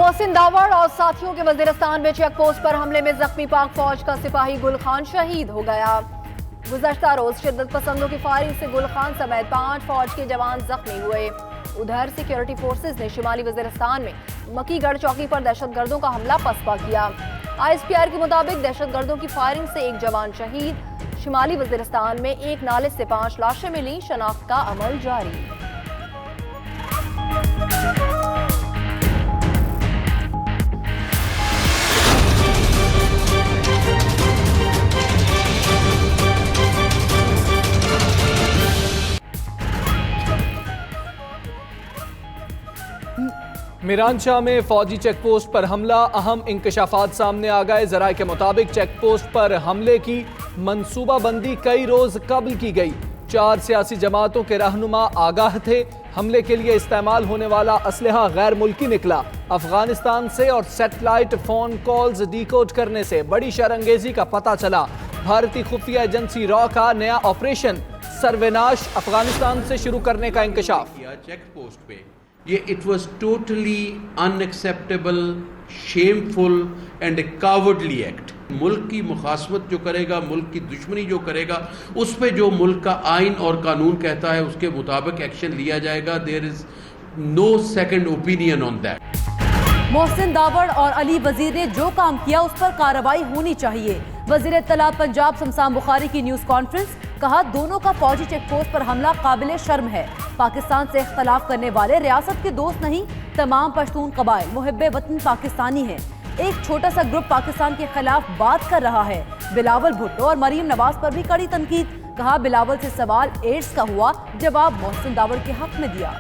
मोहसिन दावड़ और साथियों के वजीरिस्तान में चेक पोस्ट पर हमले में जख्मी पाक फौज का सिपाही गुल खान शहीद हो गया। गुज़श्ता रोज शिद्दत पसंदों की फायरिंग से गुल खान समेत 5 फौज के जवान जख्मी हुए। उधर सिक्योरिटी फोर्सेज ने शिमाली वजीरिस्तान में मकीगढ़ चौकी पर दहशतगर्दों का हमला पसपा किया। ISPR के मुताबिक दहशतगर्दों की फायरिंग से एक जवान शहीद। शिमाली वजीरिस्तान में एक नाले से 5 लाशें मिली। शनाख्त का अमल जारी। मीरानशाह में फौजी चेक पोस्ट पर हमला, अहम इंकशाफात सामने आ गए। जराये के मुताबिक चेक पोस्ट पर हमले की मंसूबाबंदी कई रोज कबल की गई। 4 सियासी जमातों के रहनुमा आगाह थे। हमले के लिए इस्तेमाल होने वाला असलहा गैर मुल्की निकला अफगानिस्तान से और सैटेलाइट फोन कॉल्स डिकोड करने से बड़ी शरअंगेजी का पता चला। भारतीय खुफिया एजेंसी रॉ का नया ऑपरेशन सर्वेनाश अफगानिस्तान से शुरू करने का इंकशाफ। चेक पोस्ट पे ये it was totally unacceptable, shameful and A cowardly act. मुल्क की मुखासमत जो करेगा, मुल्क की दुश्मनी जो करेगा, उस पे जो मुल्क का आइन और कानून कहता है उसके मुताबिक एक्शन लिया जाएगा। There is no second opinion on that. Mohsin Dawar और अली वजीर ने जो काम किया उस पर कार्रवाई होनी चाहिए। वजीर इत्तलात पंजाब शमशान बुखारी की न्यूज कॉन्फ्रेंस, कहा दोनों का फौजी चेक पोस्ट पर हमला काबिल शर्म है। पाकिस्तान से इख्तलाफ करने वाले रियासत के दोस्त नहीं, तमाम पश्तून कबाइल मुहिब्बे वतन पाकिस्तानी हैं। एक छोटा सा ग्रुप पाकिस्तान के खिलाफ बात कर रहा है। बिलावल भुट्टो और मरीम नवाज पर भी कड़ी तनकीद, कहा बिलावल से सवाल एड्स का हुआ, जवाब मोहसिन दावड़ के हक में दिया।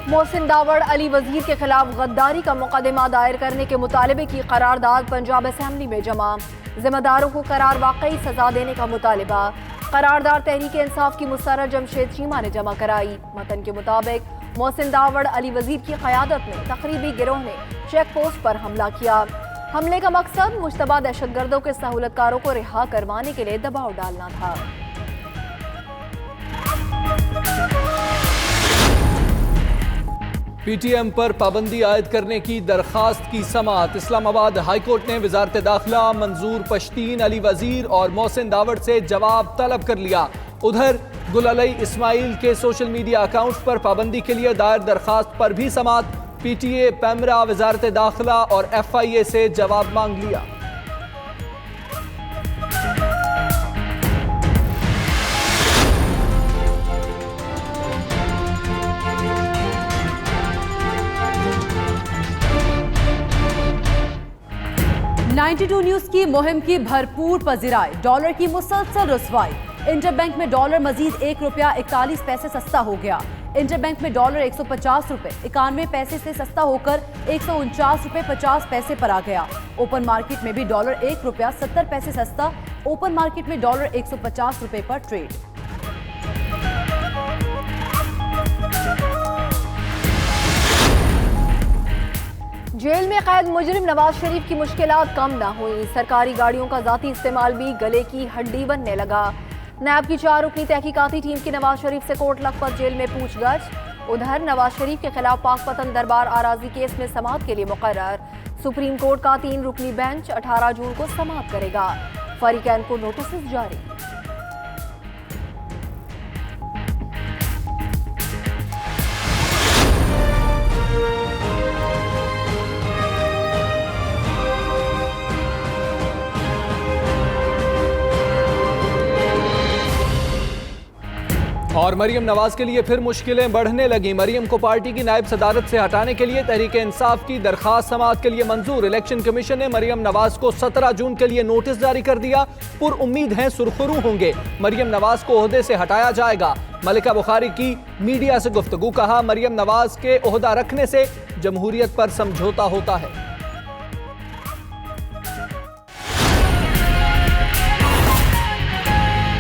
मोहसिन दावड़ अली वजीर के खिलाफ गद्दारी का मुकदमा दायर करने के मुतालबे की करारदाद पंजाब असेंबली में जमा। जिम्मेदारों को करार वाकई सजा देने का मुतालबा करारदाद तहरीक इंसाफ की मुस्तरद जमशेद चीमा ने जमा कराई। मतन के मुताबिक मोहसिन दावड़ अली वजीर की क़यादत में तकरीबी गिरोह ने चेक पोस्ट पर हमला किया। हमले का मकसद मुश्तबा दहशतगर्दों के सहूलतकारों को रिहा करवाने के लिए दबाव डालना था। PTM पर पाबंदी आयद करने की दरखास्त की समाअत। इस्लामाबाद हाईकोर्ट ने वजारत दाखिला मंजूर पश्तीन अली वजीर और मोहसिन दावड़ से जवाब तलब कर लिया। उधर गुल इस्माइल के सोशल मीडिया अकाउंट्स पर पाबंदी के लिए दायर दरखास्त पर भी समाअत। PTA, पैमरा, वजारत दाखिला और FIA से जवाब मांग लिया। $92 न्यूज की मुहिम की भरपूर पजीराई, डॉलर की मुसलसल रुसवाई। इंटरबैंक में डॉलर मजीद ₹1.41 सस्ता हो गया। इंटरबैंक में डॉलर ₹150.91 से सस्ता होकर ₹149.50 पर आ गया। ओपन मार्केट में भी डॉलर ₹1.70 सस्ता, ओपन मार्केट में डॉलर ₹150 पर ट्रेड। जेल में कैद मुजरिम नवाज शरीफ की मुश्किलात कम ना हुई। सरकारी गाड़ियों का जाती इस्तेमाल भी गले की हड्डी बनने लगा। नैब की 4 रुकनी तहकीकाती टीम की नवाज शरीफ से कोट लखपत जेल में पूछगछ। उधर नवाज शरीफ के खिलाफ पाकपतन दरबार आराजी केस में समाअत के लिए मुकर्रर। सुप्रीम कोर्ट का 3 रुकनी बेंच 18 जून को समाअत करेगा। फरीकैन को नोटिस जारी। और मरीम नवाज के लिए फिर मुश्किलें बढ़ने लगी। मरीम को पार्टी की नायब सदारत से हटाने के लिए तहरीक इंसाफ की दरखास्त समाअत के लिए मंजूर। इलेक्शन कमीशन ने मरीम नवाज को 17 जून के लिए नोटिस जारी कर दिया। पुरउम्मीद हैं सुरखरू होंगे। मरीम नवाज को ओहदे से हटाया जाएगा। मलिका बुखारी की मीडिया से गुफ्तगू, कहा मरीम नवाज के ओहदा रखने से जमहूरियत पर समझौता होता है।